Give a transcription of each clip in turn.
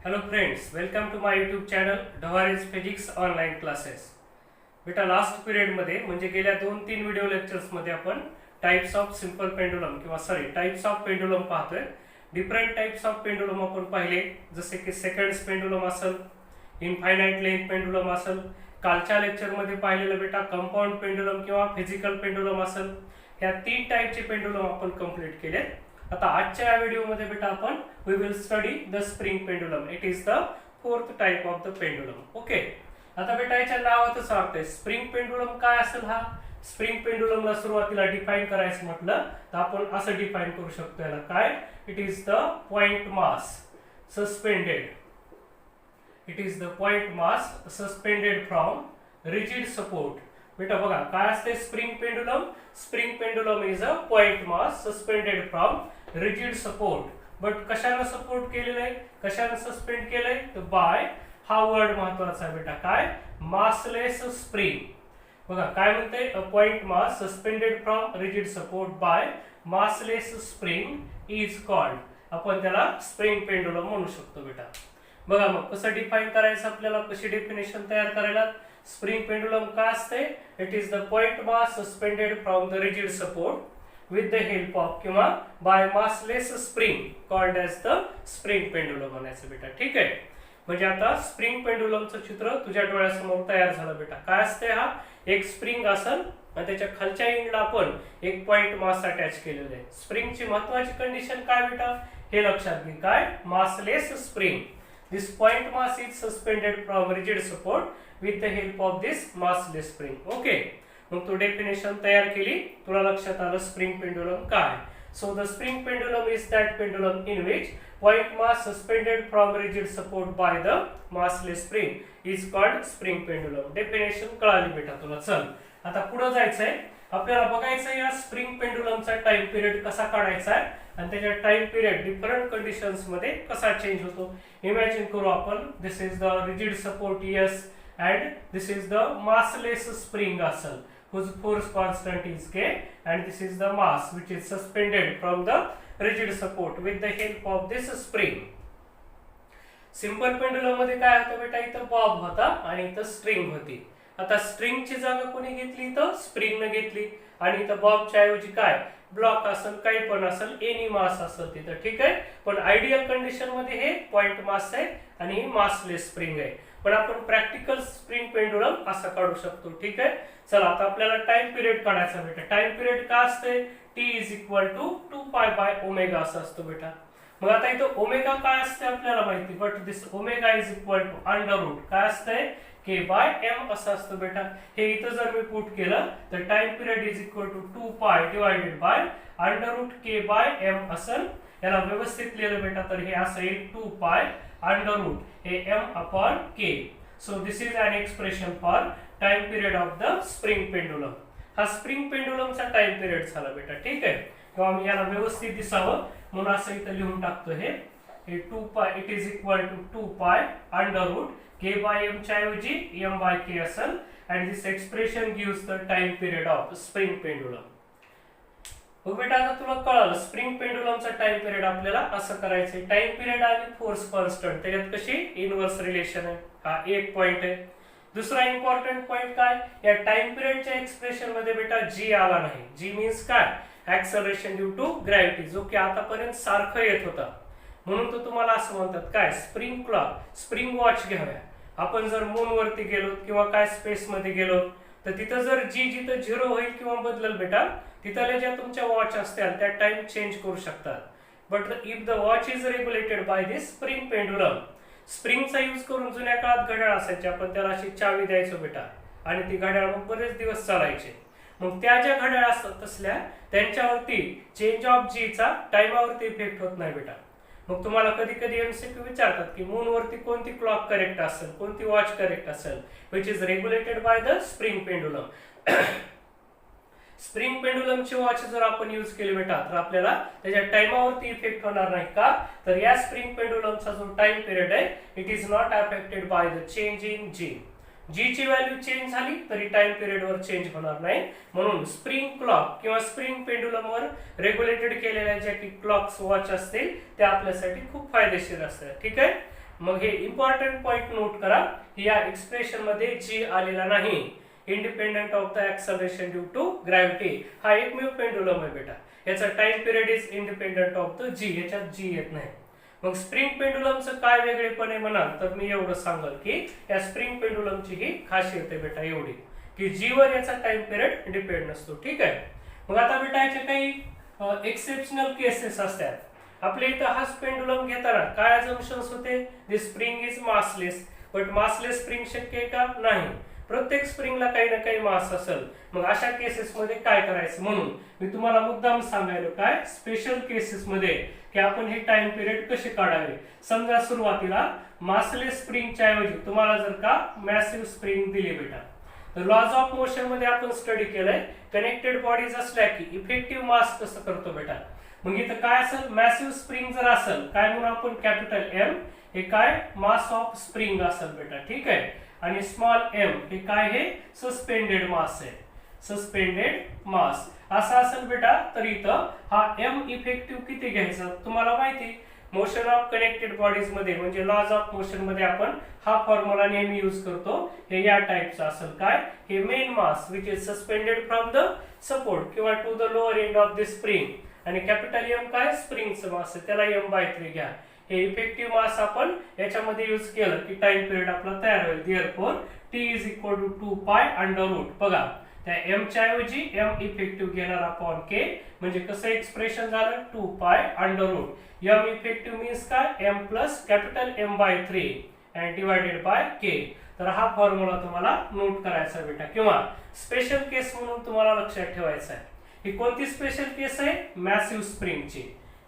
Hello friends, welcome to my YouTube channel Dhawari's Physics Online Classes. बेटा last period मध्ये म्हणजे गेल्या 2-3 video lectures मध्ये आपण टाइप्स ऑफ सिंपल पेंडुलम किंवा टाइप्स ऑफ पेंडुलम पाहतोय. डिफरंट टाइप्स ऑफ पेंडुलम आपण पाहिले, जसे की सेकंड्स पेंडुलम असेल, इनफायनाइट लेंथ पेंडुलम असेल. कालच्या लेक्चर मध्ये पाहिलेलं बेटा कंपाऊंड पेंडुलम किंवा फिजिकल पेंडुलम असेल. ह्या 3 टाइपचे पेंडुलम आपण कंप्लीट केले. आता आजच्या या व्हिडिओ मध्ये बेटा आपण we will study the spring pendulum. It is the 4th type of the pendulum. Okay, आता बेटा याच्या नावातच सांगतोय स्प्रिंग पेंडुलम काय असेल. हा स्प्रिंग पेंडुलमला सुरुवातीला डिफाइन करायचं म्हटलं तर आपण असं डिफाइन करू शकतो याला काय. It is the point mass suspended. It is the point mass suspended from rigid support. बेटा बघा काय असते spring pendulum. Spring pendulum is a point mass suspended from rigid support. But कशाला सपोर्ट केलेलं आहे, कशाला सस्पेंड केलंय तर बाय, हा वर्ड महत्वाचा आहे बेटा काय, मासलेस स्प्रिंग. बघा काय म्हणते, a point mass suspended from rigid support bye massless spring is called. आपण त्याला स्प्रिंग पेंडुलम म्हणू शकतो बेटा. बघा मग कसं डिफाइन करायचं आपल्याला, कशी डेफिनेशन तयार करायला. स्प्रिंग पेंडुलम काय असते, it is the point mass suspended from the rigid support with the help of किंवा by massless spring called as the spring pendulum म्हणायचं बेटा. ठीक आहे, म्हणजे आता स्प्रिंग पेंडुलमचं चित्र तुझ्या डोळ्यासमोर तयार झालं बेटा. काय असते, हा एक स्प्रिंग असेल आणि त्याच्या खालच्या एंडला आपण एक पॉइंट मास अटॅच केलेलं आहे. स्प्रिंगची महत्वाची कंडिशन काय बेटा, हे लक्षात घे. काय, massless spring. This point mass is suspended from rigid support with the help of this massless spring. Okay, मग तू डेफिनेशन तयार केली, तुला लक्षात आलं स्प्रिंग पेंडुलम काय. So the spring pendulum is that pendulum in which point mass suspended from rigid support by the massless spring is called spring pendulum. Definition कळाली बेटा तुला. चल आता पुढे जायचंय आपल्याला. बघायचं या स्प्रिंग पेंडुलमचा टाइम पिरियड कसा काढायचा आहे आणि त्याच्या टाइम पिरियड डिफरंट कंडिशन्स मध्ये कसा चेंज होतो. इमॅजिन करू आपण, this is the rigid support yes and this is the massless spring असेल whose force constant is K and this is the mass which is suspended from the rigid support with the help of this spring. Simple pendulum मध्ये काय होतं बेटा, इथं Bob होता आणि इथं string होती. आता स्ट्रिंगची जागा कोणी घेतली, तर स्प्रिंगने घेतली. आणि इथं बॉबच्या ऐवजी काय ब्लॉक असेल, काही पण असेल, एनी मास असेल तिथं. ठीक आहे, पण आयडियल कंडिशन मध्ये हे पॉइंट मास आहे आणि मासलेस स्प्रिंग आहे. पण आपण प्रॅक्टिकल स्प्रिंग पेंडुलम असं काढू शकतो. ठीक आहे, चला आता आपल्याला टाइम पिरियड काढायचा बेटा. टाइम पिरियड काय असते, T is equal to 2 by omega असं असतो बेटा. मग आता इथं ओमेगा काय असते आपल्याला माहिती, but this omega is equal to under root काय असतंय, के बाय एम असं असतं बेटा. हे इथं जर मी पुट केलं तर time period is equal to 2 divided by under root K by M असेल. याला व्यवस्थित लिहिलं बेटा तर हे असं येईल 2 अंडर रूट हे M upon K. So this is an expression for time period of the spring pendulum. हा स्प्रिंग पेंडुलमचा टाइम पिरियड झाला बेटा. ठीक आहे, किंवा मी याला व्यवस्थित दिसावं म्हणून असं इथं लिहून टाकतो. हे 2 it is equal to 2 under root K by M च्या ऐवजी एम बाय के असेल. And this expression gives the time period of spring pendulum. मग बेटा आता तुला कळालं स्प्रिंग पेंडुलमचा टाइम पिरियड आपल्याला असं करायचंय. टाइम पिरियड आणि फोर्स कॉन्स्टंट त्याच्यात कशी इनवर्स रिलेशन आहे, हा एक पॉइंट आहे. दुसरा इम्पॉर्टंट पॉइंट काय, या टाइम पिरियडच्या एक्सप्रेशन मध्ये बेटा जी आला नाही. जी मीन्स काय, ऍक्सलरेशन ड्यू टू ग्रॅव्हिटी, जो की आतापर्यंत सारखं येत होता. म्हणून तो तुम्हाला असं म्हणतात काय, स्प्रिंग क्लॉक, स्प्रिंग वॉच घ्याव्या. आपण जर मून वरती गेलो किंवा काय स्पेस मध्ये गेलो तर तिथं जर जी जिथं 0 होईल किंवा बदलल बेटा, तिथल्या ज्या तुमच्या वॉच असतील त्या टाइम चेंज करू शकतात. But if the watch is regulated by this spring pendulum, स्प्रिंगचा यूज करून जुन्या काळात घड्याळ असायचे, आपण त्याला अशी चावी द्यायचो बेटा आणि ती घड्याळ मग बरेच दिवस चालायचे. मग त्या ज्या घड्याळ असतात तसल्या त्यांच्यावरती चेंज ऑफ जी चा टाइमावरती इफेक्ट होत नाही बेटा. मग तुम्हाला कधी कधी एमसीक्यू विचारतात की मून वरती कोणती क्लॉक करेक्ट असेल, कोणती वॉच करेक्ट असेल, which is regulated by the spring pendulum. Spring पेंडुलमची वॉच जर आपण यूज केली बेटा तर आपल्याला त्याच्या टाइमावरती इफेक्ट होणार नाही. का तर या स्प्रिंग पेंडुलमचा जो टाइम पिरियड आहे it is not affected by the change in g. G ची व्हॅल्यू चेंज झाली तरी टाइम पिरियड वर चेंज होणार नाही. म्हणून स्प्रिंग क्लॉक किंवा स्प्रिंग पेंडुलम वर रेग्युलेटेड केलेल्या ज्या की क्लॉक्स वॉच असतील त्या आपल्यासाठी खूप फायदेशीर असतात. ठीक आहे, मग हे इम्पॉर्टंट पॉइंट नोट करा, या एक्सप्रेशन मध्ये जी आलेला नाही, independent of the acceleration due to gravity, हा एकमेव पेंडुलम आहे बेटा. याचा time period is independent of the g, याच्यात जी येत नाही. मग स्प्रिंग पेंडुलमचं काय वेगळेपण आहे म्हणाल तर मी एवढं सांगल की या स्प्रिंग पेंडुलमची ही खासियत आहे बेटा एवढी की जीवर याचा टाइम पिरियड डिपेंड नसतो. ठीक आहे. मग आता बेटा याचे काही एक्सेप्शनल केसेस असतात. आपल्या इथं हा पेंडुलम घेताना काय अझम्पशन्स होते, the spring is massless. But massless spring शक्य आहे का? नाही. प्रत्येक स्प्रिंगला काही ना काही मास असेल. मग अशा केसेस मध्ये काय करायचं, म्हणून मी तुम्हाला मुद्दाम सांगायलो काय स्पेशल केसेस मध्ये की आपण हे टाइम पिरियड कसे काढावे. समजा सुरुवातीला मासलेस स्प्रिंगच्या ऐवजी तुम्हाला जर का मॅसिव्ह स्प्रिंग दिली बेटा, तर लॉज ऑफ मोशन मध्ये आपण स्टडी केलंय कनेक्टेड बॉडीज असल्या की इफेक्टिव्ह मास कसं करतो बेटा. मग इथं काय असेल, मॅसिव्ह स्प्रिंग जर असेल काय म्हणून आपण कॅपिटल एम, हे काय मास ऑफ स्प्रिंग असेल बेटा. ठीक आहे. आणि स्मॉल एम हे काय, हे सस्पेंडेड मास आहे, सस्पेंडेड मास असं असेल बेटा. तर इथं हा एम इफेक्टिव्ह किती घ्यायचा तुम्हाला माहिती, मोशन ऑफ कनेक्टेड बॉडीज मध्ये म्हणजे लॉज ऑफ मोशन मध्ये आपण हा फॉर्म्युला नेहमी यूज करतो. हे या टाइपचं असेल काय, हे main mass which is suspended from the support किंवा to the lower end of the spring. आणि कॅपिटल एम काय स्प्रिंगचं मास आहे, त्याला m/3 घ्या. हे इफेक्टिव्ह मास आपण याच्यामध्ये यूज केलं की टाइम पिरियड आपला तयार होईल. Therefore t is equal to 2π√. बघा त्या m च्या ऐवजी m इफेक्टिव्ह घेणार अपॉन k, म्हणजे कसं एक्सप्रेशन झालं 2π√. m इफेक्टिव्ह मीन्स काय m plus capital m/3 and divided by k. तर हा फॉर्म्युला तुम्हाला नोट करायचा बेटा, किंवा स्पेशल केस म्हणून तुम्हाला लक्षात ठेवायचा आहे. ही कोणती स्पेशल केस आहे, मॅसिव्ह स्प्रिंगची,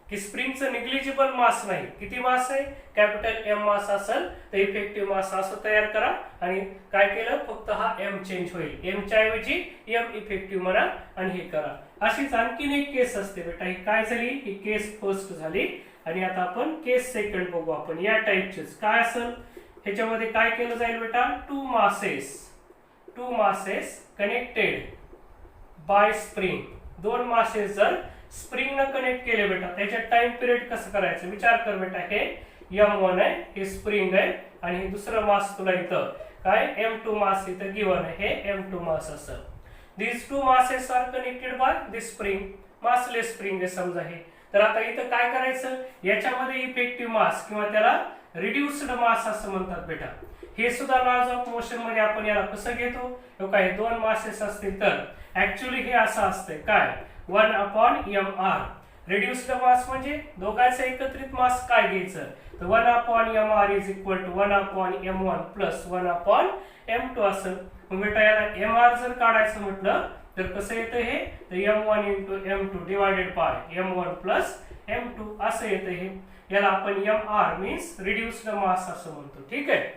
की स्प्रिंगचं निग्लिजिबल मास नाही. किती मास आहे, कॅपिटल एम मास असेल तर इफेक्टिव्ह मास असं तयार करा. आणि काय केलं, फक्त हा एम चेंज होईल, एम च्या ऐवजी एम इफेक्टिव्ह म्हणा आणि हे करा. अशीच आणखीन एक केस असते बेटा. ही काय झाली, ही केस फर्स्ट झाली. आणि आता आपण केस सेकंड बघू आपण. या टाइपचेच काय असेल, ह्याच्यामध्ये काय केलं जाईल बेटा, two masses connected by spring. दोन मासेस जर स्प्रिंग न कनेक्ट केले बेटा, त्याच्या टाइम पिरियड कसं करायचं विचार कर बेटा. हे m1 आहे, हे स्प्रिंग आहे, आणि हे दुसरं मास तुला इथं काय m2 मास इथं गिवन आहे, हे m2 मास असेल. these two masses are connected by this spring, massless spring आहे समजा हे. तर आता इथं काय करायचं, याच्यामध्ये इफेक्टिव्ह मास किंवा त्याला रिड्युस्ड मास असं म्हणतात बेटा. हे सुद्धा लॉज ऑफ मोशन मध्ये आपण याला कसं घेतो, काय दोन मासेस असतील तर ऍक्च्युअली हे असं असतंय काय 1/mr. रिड्युस्ड मास म्हणजे दोघांचा एकत्रित मास काय घ्यायचं, तर 1/mr is equal to 1/m1 plus 1/m2 असेल. मग बेटा याला mr जर काढायचं म्हटलं तर कसं येतं हे, तर m1 × m2 divided by m1 plus m2 असं येतं हे. याला आपण mr मीन्स रिड्युस्ड मास असं म्हणतो. ठीक आहे.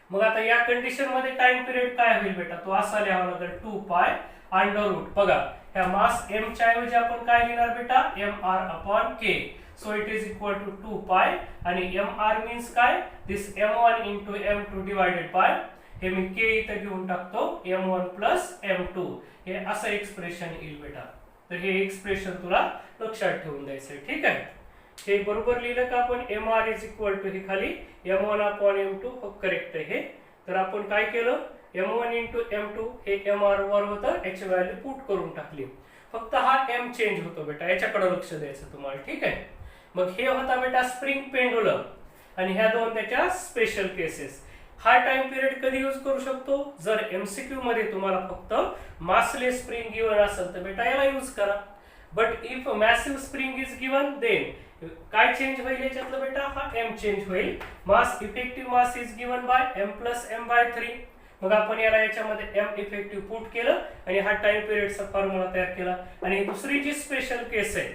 मग आता या कंडिशन मध्ये टाइम पिरियड काय होईल बेटा, तो असा लिहावा लागेल 2π√. बघा ह्या मास m च्या ऐवजी आपण काय लिहिणार बेटा, mr/k. So it is equal to 2π आणि mr मीन्स काय, दिस m1 × m2 डिवायडेड बाय, हे मी k इथं घेऊन टाकतो, m1 प्लस m2. हे असं एक्सप्रेशन येईल बेटा. तर हे एक्सप्रेशन तुला लक्षात ठेवून द्यायचंय. ठीक आहे. हे बरोबर लिहिलं का आपण, mr इज इक्वल टू हे खाली m1/m2 करेक्ट आहे हे. तर आपण काय केलं, m1 × m2 हे mr वर होतं, याची व्हॅल्यू पुट करून टाकली. फक्त हा m चेंज होतो बेटा, याच्याकडे लक्ष द्यायचं तुम्हाला. ठीक आहे. मग हे होता बेटा स्प्रिंग पेंडुलम, आणि ह्या दोन त्याच्या स्पेशल केसेस. हा टाइम पिरियड कधी यूज करू शकतो, जर एमसीक्यू मध्ये तुम्हाला फक्त मासलेस स्प्रिंग गिवन असेल तर बेटा याला यूज करा. But if massive spring is given then काय चेंज होईल याच्यातलं बेटा, हा m चेंज होईल. Mass effective mass is given by m plus m/3. मग आपण याला याच्यामध्ये m इफेक्टिव्ह पुट केलं आणि हा टाइम पिरियडचा फॉर्म्युला तयार केला. आणि दुसरी जी स्पेशल केस आहे,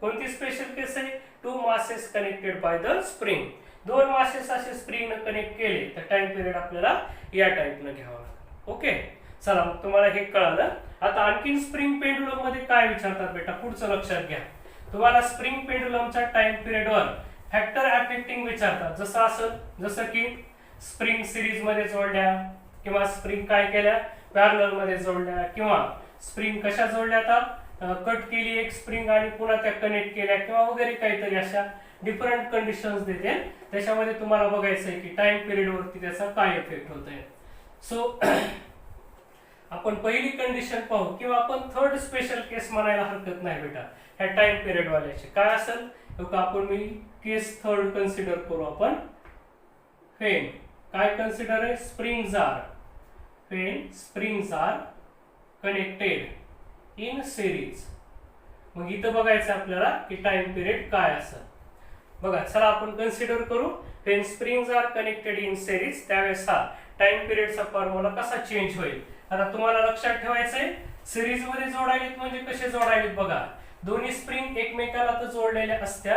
कोणती स्पेशल केस आहे, two masses connected by the spring. दोन मासेस असे स्प्रिंग न कनेक्ट केले तर टाइम पिरियड आपल्याला या टाइपनं घ्यावा लागेल. ओके. चला मग तुम्हाला हे कळालं. आता आणखीन स्प्रिंग पेंडुलम मध्ये काय विचारतात बेटा, पुढचं लक्षात घ्या. तुम्हाला स्प्रिंग पेंडुलमच्या टाइम पिरियडवर फॅक्टर अफेक्टिंग विचारतात. जसं की स्प्रिंग सिरीज मध्ये जोडल्या, किंवा स्प्रिंग काय केल्या पॅरलल मध्ये जोडल्या, किंवा स्प्रिंग कशा जोडल्या आता कट केली एक स्प्रिंग आणि पुन्हा त्या कनेक्ट केल्या किंवा वगैरे काहीतरी अशा डिफरंट कंडिशन्स देते, त्याच्यामध्ये तुम्हाला बघायचं आहे की टाइम पिरियड वरती त्याचा काय इफेक्ट होत आहे. सो आपण पहिली कंडिशन पाहू किंवा आपण थर्ड स्पेशल केस म्हणायला हरकत नाही बेटा ह्या टाइम पिरियड वाल्याचे. काय असेल आपण मी केस थर्ड कन्सिडर करू आपण. व्हेन काय कन्सिडर आहे, springs are, when springs are connected in series. मग इथं बघायचं आपल्याला की टाइम पिरियड काय असेल. बघा चला आपण कन्सिडर करू. When springs are connected in series त्यावेळेस हा टाइम पिरियडचा फॉर्म्युला कसा चेंज होईल. आता तुम्हाला लक्षात ठेवायचंय सिरीज मध्ये जोडायलेत म्हणजे कसे जोडायलेत बघा. दोन्ही स्प्रिंग एकमेकाला तर जोडलेल्या असत्या,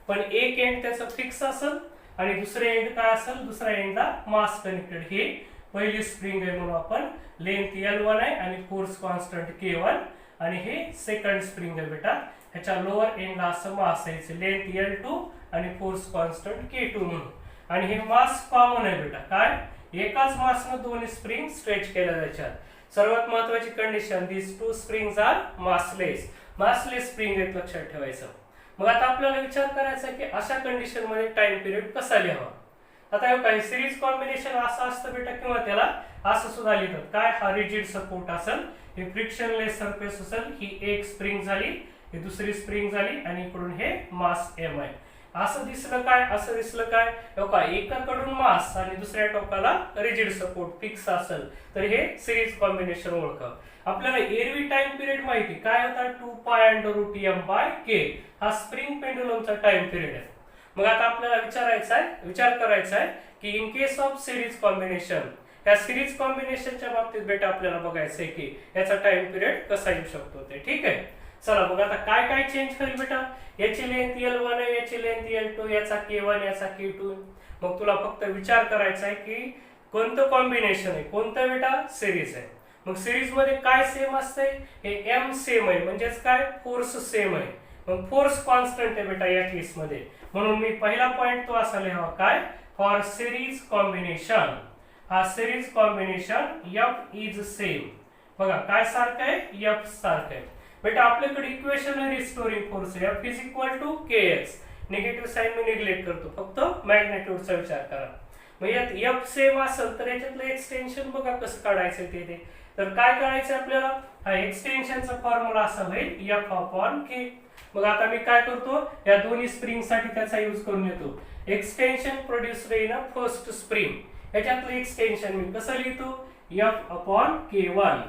पण एक एंड त्याचा फिक्स असेल आणि दुसरे एंड काय असेल, दुसऱ्या एंडला मास कनेक्टेड. हे पहिली स्प्रिंग आहे म्हणून आपण लेंथ L1 आहे आणि फोर्स कॉन्स्टंट K1, आणि हे सेकंड स्प्रिंग आहे बेटा. ह्याच्या लोअर एंडला असं मास आहे लेंथ L2 आणि फोर्स कॉन्स्टंट K2 म्हणून. आणि हे मास कॉमन आहे बेटा. काय एकाच मासनं दोन्ही स्प्रिंग स्ट्रेच केल्या जायच्यात. सर्वात महत्वाची condition, this two springs are massless. Massless spring आहेत लक्षात ठेवायचं. मग आता आपल्याला विचार करायचा की अशा कंडिशन मध्ये टाइम पिरियड कसा लिहावा. आता काही सिरीज कॉम्बिनेशन असं असतं बेटा किंवा त्याला असं सुद्धा लिहितात. काय हा रिजिड सपोर्ट असेल, हे फ्रिक्शनलेस सरफेस असेल, ही एक स्प्रिंग झाली, ही दुसरी स्प्रिंग झाली आणि इकडून हे मास M आहे. असं दिसलं काय, असं दिसलं काय, एकाकडून मास आणि दुसऱ्या टोकाला रिजिड सपोर्ट फिक्स असेल तर हे सिरीज कॉम्बिनेशन ओळखा. आपल्याला एरवी टाइम पिरियड माहिती काय होता, 2π√m/k हा स्प्रिंग पेंडुलमचा टाइम पिरियड आहे. मग आता आपल्याला विचार करायचा आहे की in case of series combination, या सिरीज कॉम्बिनेशनच्या बाबतीत बेटा आपल्याला बघायचं आहे की याचा टाइम पिरियड कसा येऊ शकतो ते. ठीक आहे, चला मग आता काय काय चेंज होईल बेटा. याची लेंथ L1 आहे, याची लेंथ L2, याचा K1, याचा K2. मग तुला फक्त विचार करायचा आहे की कोणतं कॉम्बिनेशन आहे, कोणतं बेटा सिरीज आहे. मग सिरीज मध्ये काय सेम असतंय, हे M सेम आहे म्हणजेच काय फोर्स सेम आहे. मग फोर्स कॉन्स्टंट आहे बेटा या केस मध्ये, म्हणून मी पहिला पॉइंट तो असा लिहावा काय, फॉर सिरीज कॉम्बिनेशन, हा series combination F is same. बघा काय सारखं आहे, F सारखं आहे बेटा. आपल्याकडे इक्वेशन आहे restoring force, F is equal to KX. Negative sign मी निग्लेक्ट करतो, फक्त मॅग्नेट्यूडचा विचार करा. मग यात F सेम असेल तर याच्यातलं एक्सटेन्शन बघा कसं काढायचं ते. तर काय करायचं आपल्याला, हा एक्सटेन्शनचा फॉर्म्युला असा होईल F/K. मग आता मी काय करतो, या दोन्ही स्प्रिंग साठी त्याचा यूज करून येतो. Extension produced in a first spring, याच्यातलं एक्सटेन्शन मी कसं लिहितो, F/K1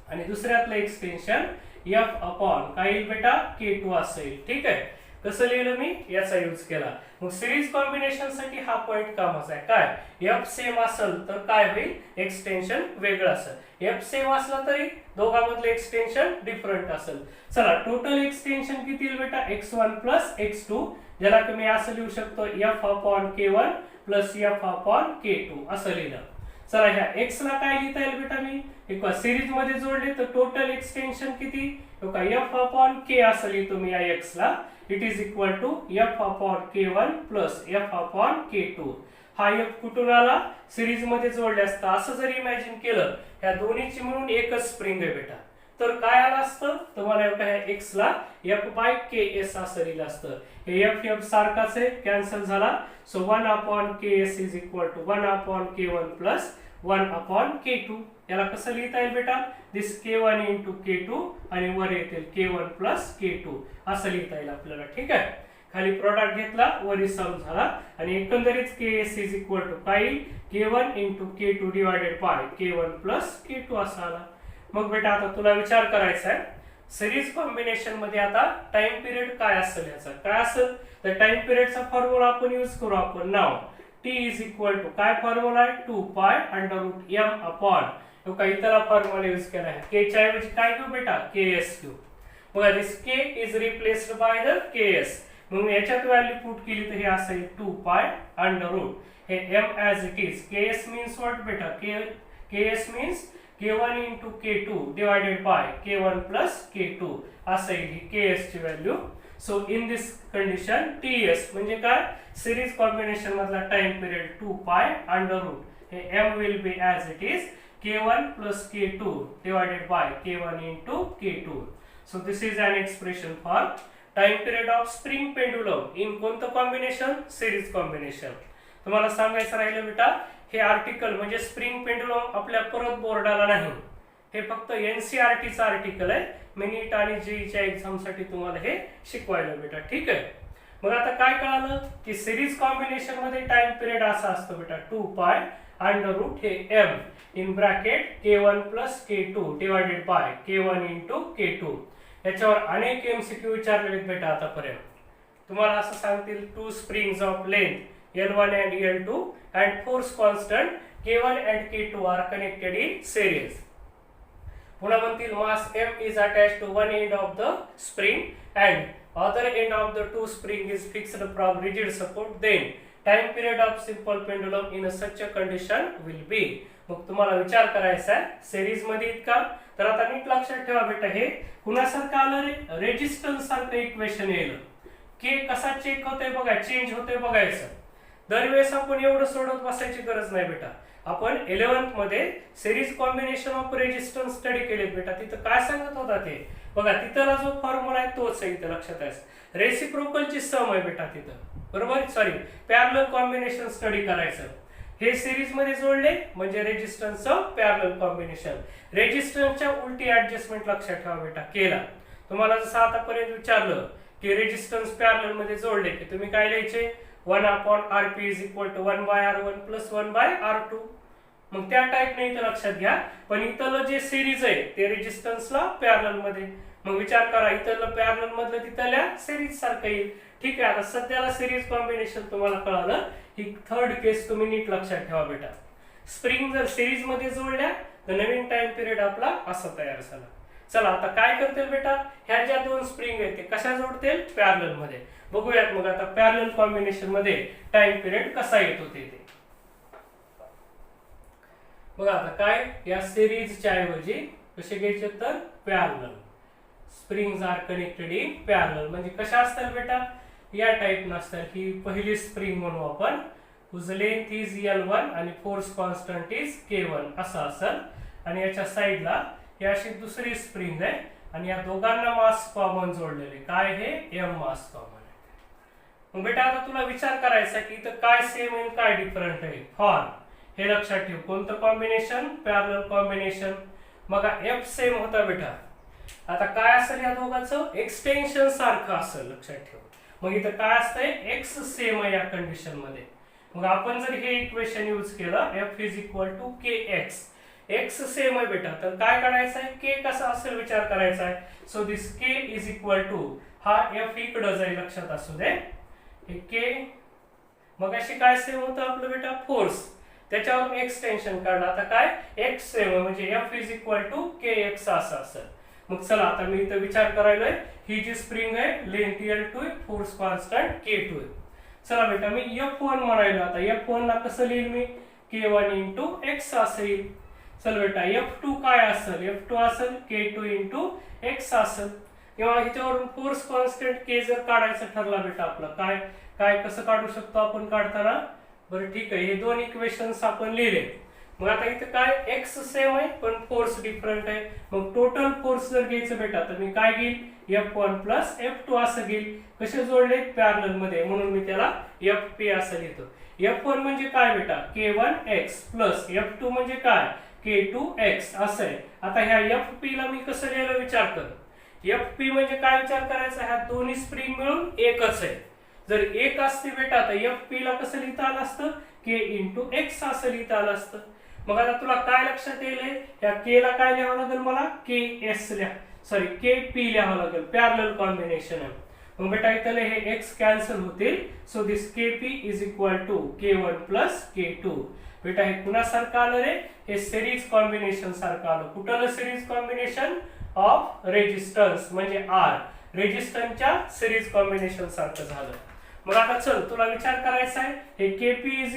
आणि दुसऱ्यातलं एक्सटेन्शन F/ काय येईल बेटा, K2 असेल. ठीक आहे, कसं लिहिलं मी, याचा यूज केला. मग सिरीज कॉम्बिनेशन साठी हा पॉइंट कामाचा आहे. काय F सेम असेल तर काय होईल, एक्सटेन्शन वेगळं असेल. F सेम असला तरी दोघांमधलं एक्सटेन्शन डिफरंट असेल. चला टोटल एक्सटेन्शन किती येईल बेटा, x1 प्लस x2, ज्याला मी असं लिहू शकतो F/K1 प्लस F/K2 असं लिहिलं. चला ह्या x ला काय लिहिता येईल बेटा, मी एक सिरीज मध्ये जोडले तर टोटल एक्सटेन्शन किती, F/K असं लिहितो मी या x ला. It is equal to F/K1 plus F/K2. हा F कुठून आला, सिरीज मध्ये जोडले असता. असं जर इमॅजिन केलं ह्या दोन्हीची म्हणून एकच स्प्रिंग आहे बेटा, तर काय आलं असतं, तुम्हाला ह्या x ला F/KS असं लिहिलं असतं. हे F सारखाच आहे, कॅन्सल झाला. So 1/KS is equal to 1/K1 plus 1/K2. याला कसं लिहिता येईल बेटा, दिस K1 इंटू K2 आणि वर येतील K1 प्लस K2 असं लिहिता येईल आपल्याला. ठीक आहे, खाली प्रोडक्ट घेतला, वरी सम झाला आणि एकंदरीत KS इज इक्वल टू काय येईल, K1 into K2 divided by K1 plus K2 असा आला. मग बेटा आता तुला विचार करायचा आहे सिरीज कॉम्बिनेशन मध्ये आता टाइम पिरियड काय असेल, याचा काय असेल तर टाइम पिरियडचा फॉर्म्युला आपण यूज करू आपण नाव. T इज इक्वल टू काय फॉर्म्युला आहे, 2π√m/. काही त्याला फॉर्म्युला यूज केला आहे. K च्या ऐवजी काय घेऊ बेटा, KS घेऊ. बघा दिस K is replaced by the KS. मग याच्यात व्हॅल्यू पुट केली तर हे असं 2π√. हे m as it is. KS means what बेटा, KS means K1 into K2 divided by K1 plus K2 असं येईल KS ची value. So in this condition TS म्हणजे काय, सिरीज कॉम्बिनेशन मधला टाइम पिरियड 2π√. हे m will be as it is K1 plus K2 divided by K1 into K2. So this is an expression for time period of spring pendulum in कोणतं combination, series combination. तुम्हाला सांगायचं राहिलं बेटा, हे article म्हणजे spring pendulum आपल्या परत बोर्डाला नाही, हे फक्त एनसीईआरटीचं आर्टिकल आहे. मिनिट आणि जेईच्या एक्झामसाठी तुम्हाला हे शिकवायला बेटा. ठीक आहे. मग आता काय कळालं की सिरीज कॉम्बिनेशन मध्ये टाइम पिरियड असा असतो बेटा 2 पाय अंडर रूट हे m in bracket k1 plus k2 divided by k1 into k2. याच्यावर अनेक एमसीक्यू विचारलेले बेटा आतापर्यंत. तुम्हाला असं सांगतील 2 springs of length L1 and L2 and force constant K1 and K2 are connected in series. पुन्हा म्हणतील mass m is attached to one end of the spring and other end of the two spring is fixed from rigid support. Then time period of simple pendulum in such a condition will be. मग तुम्हाला विचार करायचा आहे series मध्ये इतका. तर आता नीट लक्षात ठेवा बेटा, हे कुणासारखं आलं रे, रेजिस्टन्स सारखं इक्वेशन येईल. के कसा चेक होतोय बघा, चेंज होतोय बघायचं. दरवेळेस आपण एवढं सोडत बसायची गरज नाही बेटा. आपण 11th मध्ये series combination of resistance study केले बेटा. तिथं काय सांगत होता ते बघा, तिथला जो फॉर्म्युला आहे तोच आहे इथं लक्षात आहे. रेसिप्रोकलची सम आहे बेटा तिथं, बरोबर. सॉरी, पॅरलल कॉम्बिनेशन स्टडी करायचं. हे सिरीज मध्ये जोडले म्हणजे रेजिस्टन्सचं पॅरलल कॉम्बिनेशन. रेजिस्टन्सच्या उलटी ऍडजस्टमेंट लक्षात ठेवा बेटा केला. तुम्हाला जसं आतापर्यंत विचारलं की रेजिस्टन्स पॅरलल मध्ये जोडले की तुम्ही काय लिहायचे, 1/Rp is equal to 1/R1 plus 1/R2. मग त्या टाईपने इथं लक्षात घ्या. पण इथलं जे सिरीज आहे ते रेजिस्टन्सला पॅरलल मध्ये. मग विचार करा, इथलं पॅरलल मधलं तिथल्या सिरीज सारखं येईल. ठीक आहे. आता सध्याला सिरीज कॉम्बिनेशन तुम्हाला कळालं. ही थर्ड केस तुम्ही नीट लक्षात ठेवा बेटा. स्प्रिंग जर सिरीज मध्ये जोडल्या तर नवीन टाइम पिरियड आपला असा तयार झाला. चला आता काय करतील बेटा, ह्या ज्या दोन स्प्रिंग आहेत ते कशा जोडतील, पॅरलल मध्ये. बघूयात मग आता पॅरलल कॉम्बिनेशन मध्ये टाइम पिरियड कसा येतो ते. बघा आता काय, या सिरीजच्या ऐवजी कसे घ्यायचे तर parallel. Springs are connected in parallel. म्हणजे कशा असतात बेटा, या टाइप नसतात. ही पहिली स्प्रिंग म्हणू आपण, हुज लेंथ इज L1 आणि फोर्स कॉन्स्टंट इज K1 असं असेल. आणि याच्या साइडला ही अशी दुसरी स्प्रिंग आहे आणि या दोघांना मास कॉमन जोडलेले. काय हे m मास कॉमन. मग बेटा आता तुला विचार करायचा की इथं काय सेम आहे काय डिफरंट आहे. फॉर हे लक्षात ठेव, कोणतं कॉम्बिनेशन, पॅरलल कॉम्बिनेशन. मग F सेम होता बेटा. आता काय असेल या दोघांचं, एक्सटेन्शन सारखं असेल लक्षात ठेव. मग इथं काय असतंय, x सेम आहे या कंडिशन मध्ये. मग आपण जर हे इक्वेशन यूज केलं F is equal to kx, x same आहे बेटा, तर काय करायचं आहे, k कसा असेल विचार करायचा आहे. So this k is equal to, हा F इकडे जाईल लक्षात असू दे. हे k मग अशी काय सेम होतं आपलं बेटा, फोर्स. त्याच्यावरून एक्सटेन्शन काढलं. आता काय x सेम आहे म्हणजे F is equal to kx असं असेल. मग चला आता मी इथं विचार करायलोय, ही जी स्प्रिंग आहे लेंथ L2 आहे, फोर्स कॉन्स्टंट K2 आहे. चला बेटा मी F1 म्हणायलो. आता F1 ला कसं लिहिल मी, K1 इंटू x असं येईल. चल बेटा F2 काय असेल, F2 असेल K2 इंटू x असेल. किंवा ह्याच्यावरून फोर्स कॉन्स्टंट K जर काढायचं ठरला बेटा आपलं, काय काय कसं काढू शकतो आपण काढताना. बरं ठीक आहे, हे दोन इक्वेशन्स आपण लिहिले. मग आता इथं काय x सेम आहे पण फोर्स डिफरंट आहे. मग टोटल फोर्स जर घ्यायचं बेटा तर मी काय घेईल, F1 प्लस F2 असं घेईल. कसे जोडले, पॅरलल मध्ये, म्हणून मी त्याला Fp असं लिहितो. F1 म्हणजे काय बेटा, K1x प्लस F2 म्हणजे काय, K2x असं आहे. आता ह्या Fp ला मी कसं लिहायला विचार कर. Fp म्हणजे काय विचार करायचा, ह्या दोन्ही स्प्रिंग मिळून एकच आहे. जर एक असते बेटा तर Fp ला कसं लिहिता आलं असतं, K इंटू x असं लिहिता आलं असतं. मग आता तुला काय लक्षात येईल, या k ला काय लिहावं लागेल मला, ks Kp लिहावं लागेल, पॅरलल कॉम्बिनेशन आहे. मग बेटा इथं हे x कॅन्सल होतील. So this Kp is equal to K1 plus K2. बेटा हे कुणासारखं आलं रे, हे सिरीज कॉम्बिनेशन सारखं आलं. कुठलं सिरीज कॉम्बिनेशन ऑफ रेजिस्टन्स म्हणजे R, रेजिस्टन्सच्या सिरीज कॉम्बिनेशन सारखं झालं. मग आता चल तुला विचार करायचा आहे, हे Kp is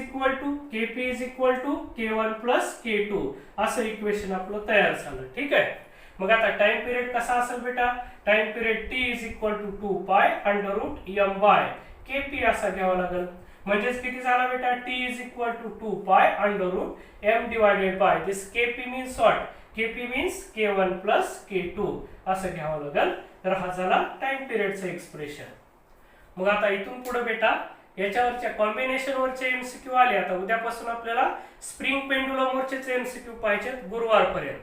equal to K1 plus K2 असं इक्वेशन आपलं तयार झालं. ठीक आहे. मग आता टाइम पिरियड कसा असेल बेटा, time period t is equal to 2 pi under root m by Kp असा घ्यावा लागेल. म्हणजेच किती झाला बेटा, t is equal to 2 pi under root m divided by this Kp means what, Kp means K1 plus K2 असं घ्यावं लागेल. तर हा झाला टाइम पिरियडचं एक्सप्रेशन. मग आता इथून पुढे बेटा याच्यावरच्या कॉम्बिनेशन वरचे एमसीक्यू आले. आता उद्यापासून आपल्याला स्प्रिंग पेंडुलम वरचे एमसीक्यू पाहिजेत गुरुवारपर्यंत.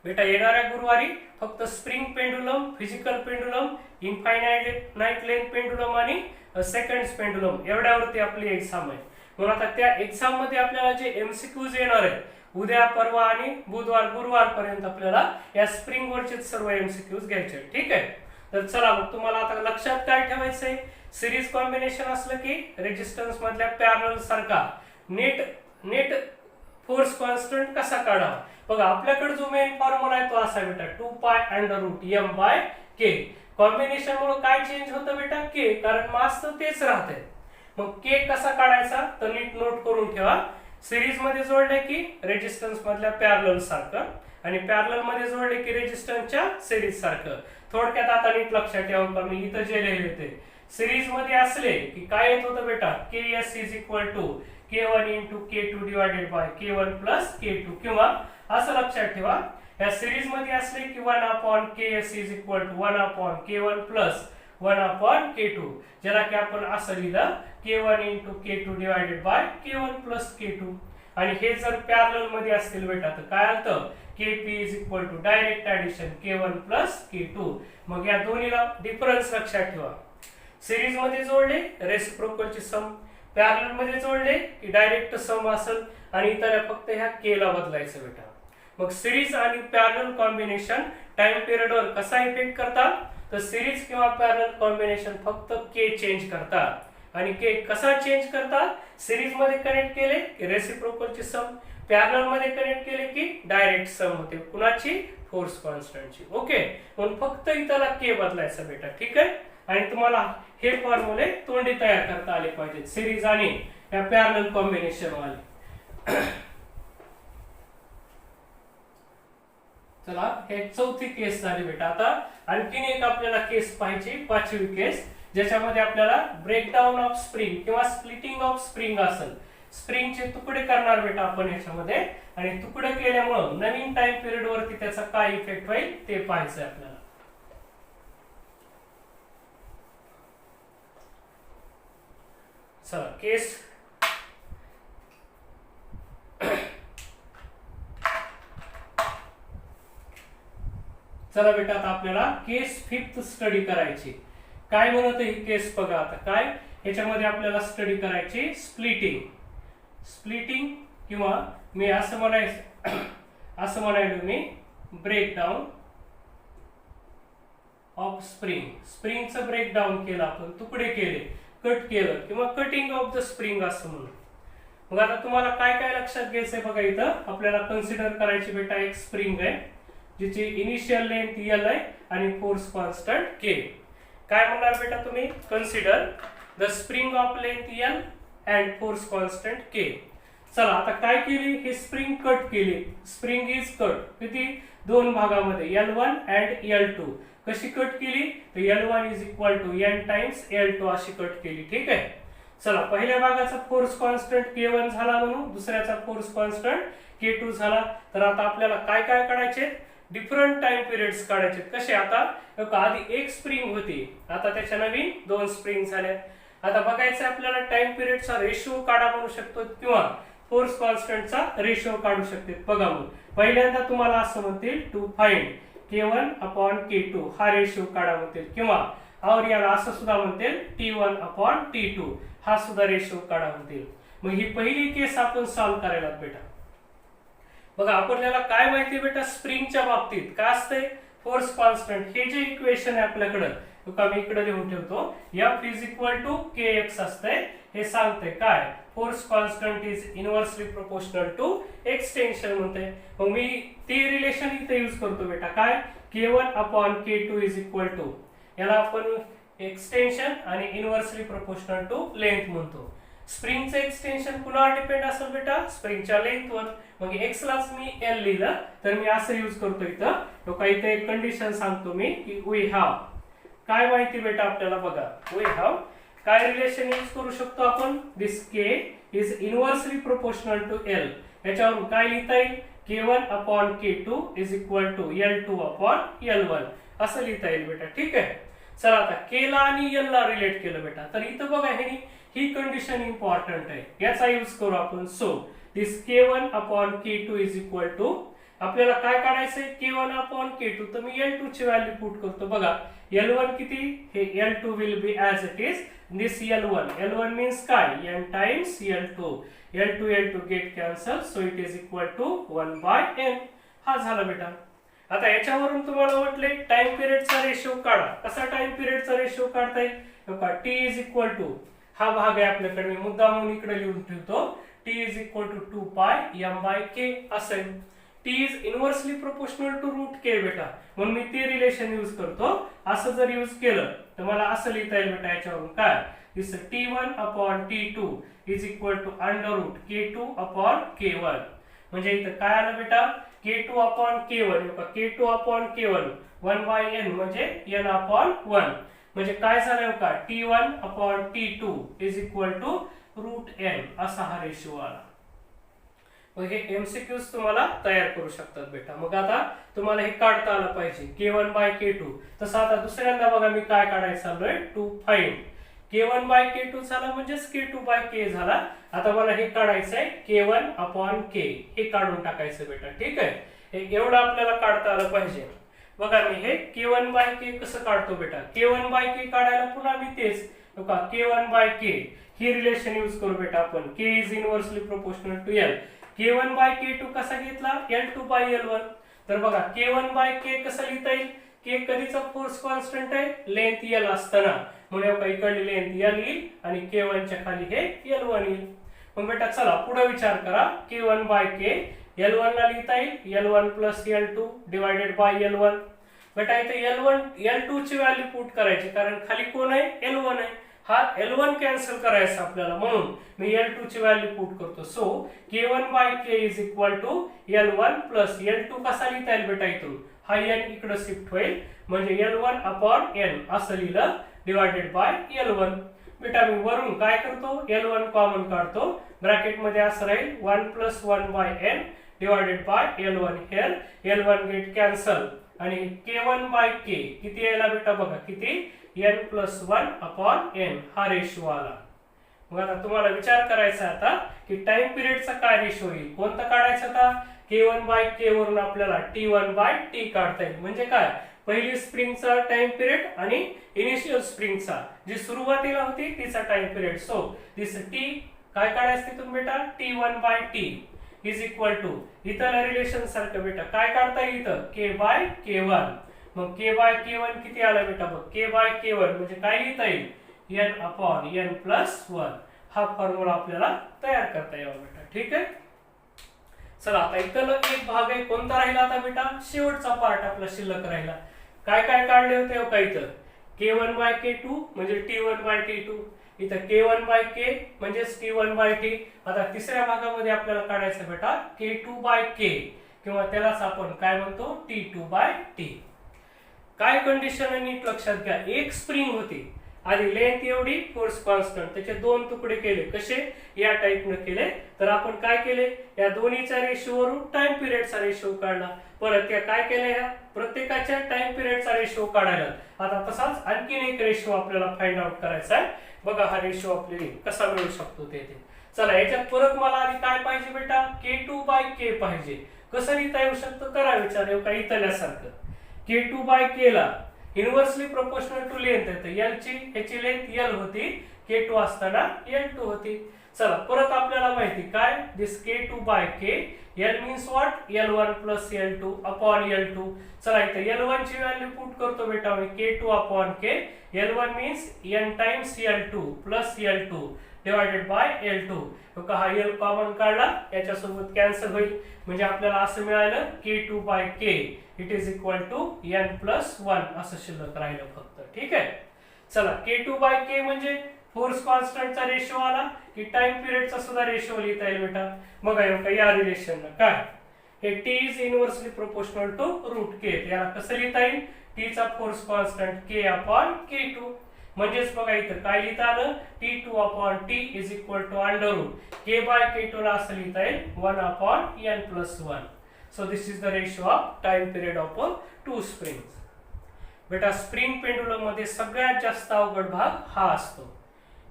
बेटा येणाऱ्या गुरुवारी फक्त spring pendulum, physical pendulum, infinite length pendulum आणि सेकंड्स पेंडुलम एवढ्यावरती आपली एक्झाम आहे. म्हणून आता त्या एक्झाम मध्ये आपल्याला जे एमसीक्यूज येणार आहेत उद्या, परवा आणि बुधवार, गुरुवार पर्यंत आपल्याला या स्प्रिंग वरचे सर्व एमसीक्यूज घ्यायचे. ठीक आहे. तर चला मग तुम्हाला आता लक्षात काय ठेवायचंय, सिरीज कॉम्बिनेशन असलं की रेजिस्टन्स मधल्या पॅरलल सारखा नेट फोर्स कॉन्स्टंट कसा काढावा. बघा आपल्याकडे जो मेन फॉर्म्युला आहे तो असा बेटा 2 pi under root m by k. Combination मुळे काय चेंज होतं बेटा k, कारण मास तर तेच राहते. मग k कसा काढायचा तर नीट नोट करून ठेवा. सिरीज मध्ये जोडले की रेजिस्टन्स मधल्या पॅरलल सारखं आणि पॅरलल मध्ये जोडले की रेजिस्टन्सच्या सिरीज सारखं. थोडक्यात आता नीट लक्षात ठेवा का मी इथं जे लिहिले ते सिरीज मध्ये असले की काय येत होतं बेटा ks is equal to k1 into k2 divided by k1 plus k2. किंवा असं लक्षात ठेवा या सिरीज मध्ये असले की 1 upon ks is equal to 1 upon k1 plus 1 upon k2, ज्याला की आपण असं लिहिलं k1 into k2 divided by k1 plus k2. आणि हे जर पॅरलल मध्ये असतील बेटा तर काय आलं kp is equal to direct addition k1 plus k2. मग या दोन्हीला डिफरन्स लक्षात ठेवा. सिरीज मध्ये जोडले रेसिप्रोकलची सम, पॅरलल मध्ये जोडले की डायरेक्ट सम असेल आणि इतर फक्त ह्या k ला बदलायचं बेटा. मग सिरीज आणि पॅरलल कॉम्बिनेशन टाइम पिरियड वर कसा इफेक्ट करतात तर सिरीज किंवा पॅरलल कॉम्बिनेशन फक्त k चेंज करतात. आणि k कसा चेंज करतात, सिरीज मध्ये कनेक्ट केले की रेसिप्रोकलची सम, पॅरलल मध्ये कनेक्ट केले की डायरेक्ट सम होते कुणाची, फोर्स कॉन्स्टंटची. ओके. म्हणून फक्त इथला k बदलायचा बेटा. ठीक आहे. आणि तुम्हाला हे फॉर्म्युले तोंडी तयार करता आले पाहिजेत सिरीज आणि या पॅरलल कॉम्बिनेशन वाले. चला हे चौथी केस झाली बेटा. आता आणखीन एक आपल्याला केस पाहिजे, पाचवी केस, ज्याच्यामध्ये आपल्याला ब्रेकडाऊन ऑफ स्प्रिंग किंवा स्प्लिटिंग ऑफ स्प्रिंग असेल. स्प्रिंगचे तुकडे करणार बेटा आपण याच्यामध्ये आणि तुकडे केल्यामुळे नवीन टाइम पिरियड वरती त्याचा काय इफेक्ट होईल ते पाहायचं आपल्याला. चला केस चला बेटा आता आपल्याला केस फिफ्थ स्टडी करायची. काय म्हणत ही केस बघा. आता काय याच्यामध्ये आपल्याला स्टडी करायची स्प्लिटिंग किंवा मी असं म्हणायलो मी ब्रेकडाऊन ऑफ स्प्रिंगचं ब्रेकडाऊन केलं आपण, तुकडे केले, कट केलं किंवा कटिंग ऑफ द स्प्रिंग असं म्हणून. मग आता तुम्हाला काय काय लक्षात घ्यायचंय बघा. इथं आपल्याला कन्सिडर करायची बेटा एक स्प्रिंग आहे जिची इनिशियल लेंथ L आहे आणि फोर्स कॉन्स्टंट K. काय म्हणणार बेटा तुम्ही, consider the spring of length L and force constant K. चला आता काय केली, ही स्प्रिंग कट केली. स्प्रिंग इज कट किती, दोन भागामध्ये L1 अँड L2. कशी कट केली तर L1 is equal to n times L2 अशी कट केली. ठीक आहे. चला पहिल्या भागाचा फोर्स कॉन्स्टंट K1 झाला म्हणून दुसऱ्याचा फोर्स कॉन्स्टंट K2 झाला. तर आता आपल्याला काय काय काढायचे, डिफरंट टाइम पिरियड्स काढायचे. कसे, आता आधी एक स्प्रिंग होती, आता त्याच्या नवीन दोन स्प्रिंग झाल्या. आता बघायचं आपल्याला टाइम पिरियडचा रेशो काढा म्हणू शकतो किंवा फोर्स कॉन्स्टंटचा रेशो काढू शकते. बघा मग पहिल्यांदा तुम्हाला असं म्हणतील to find K1 upon K2 हा रेशो काढा म्हणतील किंवा और याला असं सुद्धा म्हणतील T1 अपॉन T2 हा सुद्धा रेशो काढा म्हणतील. मग ही पहिली केस आपण सॉल्व्ह करायला बेटा. बघा आपल्याला काय माहिती बेटा, स्प्रिंगच्या बाबतीत काय असते, फोर्स कॉन्स्टंट. हे जे इक्वेशन आहे आपल्याकडे मी इकडे लिहून ठेवतो, F is equal to kx असतंय. हे सांगते काय, force constant is inversely proportional to extension म्हणते. मग मी ती रिलेशन इथे यूज करतो बेटा, काय K1 upon K2 is equal to, याला आपण एक्सटेन्शन आणि इनव्हर्सली प्रोपोर्शनल टू लेंथ म्हणतो. स्प्रिंगचं एक्सटेन्शन कुणावर डिपेंड असेल बेटा, स्प्रिंगच्या लेंथवर. मग x लाच मी L लिहिलं तर मी असं यूज करतो इथं. तो काही इथे एक कंडिशन सांगतो मी की वी हॅव, काय माहिती बेटा आपल्याला बघा, वी हॅव काय रिलेशन यूज करू शकतो आपण, this K is inversely proportional to L. याच्यावरून काय लिहिता येईल, K1 upon K2 is equal to L2 upon L1 असं लिहिता येईल बेटा. ठीक आहे. चला आता K ला आणि L ला रिलेट केलं बेटा, तर इथं बघा ही कंडिशन इम्पॉर्टंट आहे, याचा यूज करू आपण. So this K1 upon K2 is equal to, आपल्याला काय काढायचंय K1 अपॉन K2, तर मी L2 ची व्हॅल्यू पुट करतो. बघा L1 किती, हे L2 will be as it is this L1 means काय, n times L2 get cancel, so it is equal to 1/n. हा झाला बेटा. आता याच्यावरून तुम्हाला म्हटले टाइम पिरियडचा रेशो काढा. कसा टाइम पिरियडचा रेशो काढता येईल, बघा T इज इक्वल टू, हा भाग आहे आपल्याकडे, मी मुद्दा म्हणून इकडे लिहून ठेवतो. T is equal to 2πm/k असेल. T is inversely proportional to root k बेटा, म्हणून मी ते रिलेशन यूज करतो. असं जर यूज केलं तर मला असं लिहिता येईल बेटा याच्यावरून काय, this T1 upon T2 is equal to under root K2 upon K1. म्हणजे इथं काय आलं बेटा, K2 upon K1, K2 upon K1 1/n म्हणजे n अपॉन 1. म्हणजे काय झालं का, T1 upon T2 is equal to root n असा हा रेशो आला. मग हे एमसीक्यूज तुम्हाला तयार करू शकतात बेटा. मग आता तुम्हाला हे काढता आलं पाहिजे K1/K2. तसं आता दुसऱ्यांदा बघा मी काय काढायचं चाललोय, टू फाइंड K1/K2 झाला म्हणजेच K2/K झाला. आता मला हे काढायचंय K1 अपॉन K, हे काढून टाकायचं बेटा. ठीक आहे, हे एवढं आपल्याला काढता आलं पाहिजे. बघा मी हे K1/K कसं काढतो बेटा, K1/K काढायला पुन्हा मी तेच बघा K1/K ही रिलेशन यूज करू बेटा आपण. K is inversely proportional to L. K1/K2 कसा घेतला, L2/L1. तर बघा K1/K कसं लिहिता येईल, K कधीचा फोर्स कॉन्स्टंट आहे, लेंथ L असताना, म्हणून इकडली लेंथ L येईल आणि K1 च्या खाली हे L1 येईल. मग बेटा चला पुढे विचार करा, K1/K L1 ला लिहिता येईल L1 plus L2 divided by L1. बेटा इथे L2 ची व्हॅल्यू पुट करायची, कारण खाली कोण आहे, L1 आहे. हा L1 कॅन्सल करायचा आपल्याला, म्हणून मी L2 ची व्हॅल्यू पुट करतो. So K1/K is equal to L1 plus L2 कसा लिहिता येईल बेटा, इथून हा n इकडे शिफ्ट होईल, म्हणजे L1 अपॉन n असं लिहिलं डिवायडेड बाय L1. बेटा मी वरून काय करतो, L1 कॉमन काढतो, ब्रॅकेट मध्ये असं राहील 1 plus 1/n divided by L1. Here L1 get cancel आणि K1/K किती यायला बेटा, बघा किती, n प्लस 1 अपॉन n हा रेशो आला. मग आता तुम्हाला विचार करायचा आता की टाइम पिरियडचा काय रेशो येईल, कोणता काढायचा आता, K1/K वरून आपल्याला T1/T काढता येईल. म्हणजे काय, पहिली स्प्रिंगचा टाइम पिरियड आणि इनिशियल स्प्रिंगचा जी सुरुवातीला होती तिचा time period. So this T काय काढायचं तिथून बेटा, T1/T इज इक्वल टू, इथं रिलेशन सारखं बेटा काय काढता येईल, इथं K/K1. मग K/K1 किती आला बेटा, बघ K/K1 म्हणजे काय लिहिता येईल, n अपॉन n प्लस 1. हा फॉर्म्युला आपल्याला तयार करता यावा बेटा. ठीक आहे. चला आता इथं एक भाग आहे, कोणता राहिला आता बेटा, शेवटचा पार्ट आपला शिल्लक राहिला. काय काय काढले होते का, इथं K1/K2 म्हणजे T1/T2, इथं K1/K म्हणजे T1/T. आता तिसऱ्या भागामध्ये आपल्याला काढायचं बेटा K2/K किंवा त्यालाच आपण काय म्हणतो T2/T. काय कंडिशन आहे नीट लक्षात घ्या, एक स्प्रिंग होती, आधी लेंथ एवढी, फोर्स कॉन्स्टंट, त्याचे दोन तुकडे केले, कसे या टाइपने केले. तर आपण काय केले, या दोन्हीच्या रेशोवरून टाइम पिरियडचा रेशो काढला. परत त्या काय केल्या, ह्या प्रत्येकाच्या टाइम पिरियडचा रेशो काढायला. आता तसाच आणखीन एक रेशो आपल्याला फाइंड आउट करायचा आहे. बघा हा रेशो आपल्याला कसा मिळू शकतो ते. चला याच्यात परत मला आधी काय पाहिजे बेटा, K2/K पाहिजे. कसं लिहिता येऊ शकतं, करा विचार. का इथल्यासारखं K2/K ला इनव्हर्सली प्रोपोर्शनल टू लेंथ आहे, L ची ह्याची लेंथ L होती, K2 असताना L2 होती. चला परत आपल्याला माहिती काय, दिस K2/K L means what, L1 plus L2 upon L2. चला इथे L1 ची व्हॅल्यू पुट करतो बेटा मी, K2 upon K. L1 means n times L2 plus L2 divided by L2. हा L कॉमन काढला, याच्यासोबत कॅन्सल होईल, म्हणजे आपल्याला असं मिळालं K2/K it is equal to n plus 1 असं शिल्लक राहिलं फक्त. ठीक आहे. चला K2/K म्हणजे फोर्स कॉन्स्टंटचा रेशो आला की टाइम पिरियडचा सुद्धा रेशो लिहिता येईल बेटा. बघा या रिलेशन काय, हे T is inversely proportional to root K. याला कसं लिहिता येईल, T चा force constant K upon K2. म्हणजेच बघा इथं काय लिहिता आलं, T2 upon T is equal to under root K/K2 ला असं लिहिता येईल 1 upon n plus 1. So this is the ratio of time period of two springs. बेटा स्प्रिंग पेंडुलम मध्ये सगळ्यात जास्त अवघड भाग हा असतो.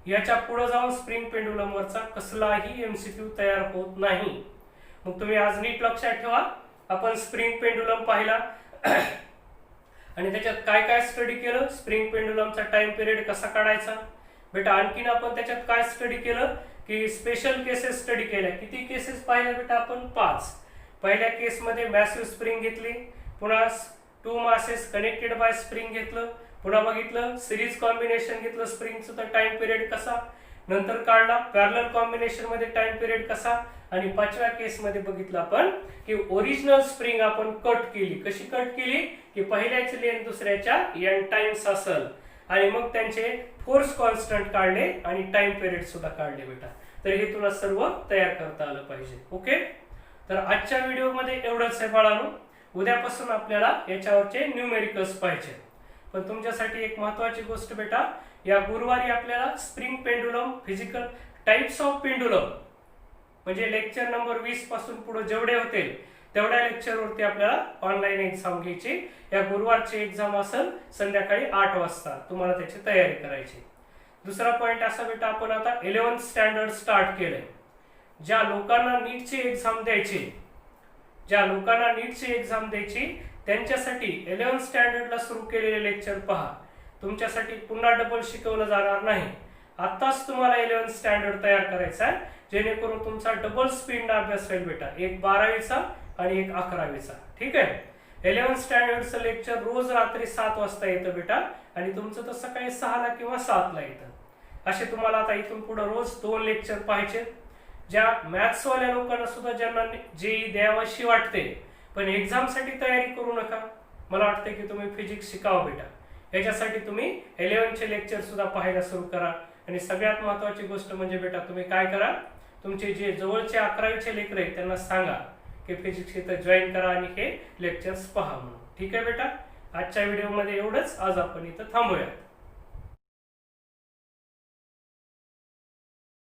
याच्या पुढे जाऊन स्प्रिंग पेंडुलम वरचा कसलाही एमसीक्यू तयार होत नाही. मग तुम्ही आज नीट लक्षात ठेवा. आपण स्प्रिंग पेंडुलम पाहिला आणि त्याच्यात काय काय स्टडी केलं. स्प्रिंग पेंडुलमचा टाइम पिरियड कसा काढायचा. बेटा आणखीन आपण त्याच्यात काय स्टडी केलं की स्पेशल केसेस स्टडी केल्या. किती केसेस पाहिल्या बेटा आपण 5. पहिल्या केस मध्ये मॅसिव्ह स्प्रिंग घेतली, पुन्हा 2 मासेस कनेक्टेड बाय स्प्रिंग घेतलं, पुन्हा बघितलं सिरीज कॉम्बिनेशन घेतलं स्प्रिंगचं तर टाइम पिरियड कसा, नंतर काढला पॅरलल कॉम्बिनेशन मध्ये टाइम पिरियड कसा, आणि 5व्या केस मध्ये बघितलं आपण की ओरिजिनल स्प्रिंग आपण कट केली. कशी कट केली की पहिल्याची लेंथ दुसऱ्याच्या n टाइम्स असेल आणि मग त्यांचे फोर्स कॉन्स्टंट काढले आणि टाइम पिरियड सुद्धा काढले बेटा. तर हे तुला सर्व तयार करता आलं पाहिजे. ओके, तर आजच्या व्हिडिओमध्ये एवढंच आहे बाळांनो. उद्यापासून आपल्याला याच्यावरचे न्यूमेरिकल्स पाहिजे. पण तुमच्यासाठी एक महत्त्वाची गोष्ट बेटा, या गुरुवारी आपल्याला spring pendulum physical types of pendulum म्हणजे लेक्चर नंबर 20 पासून पुढे जेवढे होतील तेवढ्या लेक्चरवरती आपल्याला ऑनलाईन एक्झाम घ्यायची. या गुरुवारची एक्झाम असेल संध्याकाळी 8 वाजता. तुम्हाला त्याची तयारी करायची. दुसरा पॉइंट असा बेटा, आपण आता 11th स्टँडर्ड स्टार्ट केलंय. ज्या लोकांना नीटची एक्झाम द्यायची त्यांच्यासाठी 11th स्टँडर्डला सुरू केलेले लेक्चर पहा. तुमच्यासाठी पुन्हा डबल शिकवलं जाणार नाही. आताच तुम्हाला 11th स्टँडर्ड तयार करायचा आहे, जेणेकरून तुमचा डबल स्पीड अभ्यास होईल बेटा. एक 12वीचा आणि एक 11वीचा. ठीक आहे. 11th स्टँडर्डचं लेक्चर रोज रात्री 7 वाजता येतं बेटा, आणि तुमचं तर सकाळी 6ला किंवा 7ला येतं. असे तुम्हाला आता इथून पुढे रोज 2 लेक्चर पाहिजे. ज्या मॅथ्सवाल्या लोकांना सुद्धा ज्यांना जेई द्यावीशी वाटते पण एक्झामसाठी तयारी करू नका, मला वाटतं की तुम्ही फिजिक्स शिकावं बेटा. याच्यासाठी तुम्ही 11th लेक्चर सुद्धा पाहायला सुरू करा. आणि सगळ्यात महत्त्वाची गोष्ट म्हणजे बेटा, तुम्ही काय करा, तुमचे जे जवळचे 11वीचे लेकर आहेत त्यांना सांगा की फिजिक्स इथं जॉईन करा आणि हे लेक्चर्स पहा म्हणून. ठीक आहे बेटा. आजच्या व्हिडिओमध्ये एवढंच. आज आपण इथं थांबूया.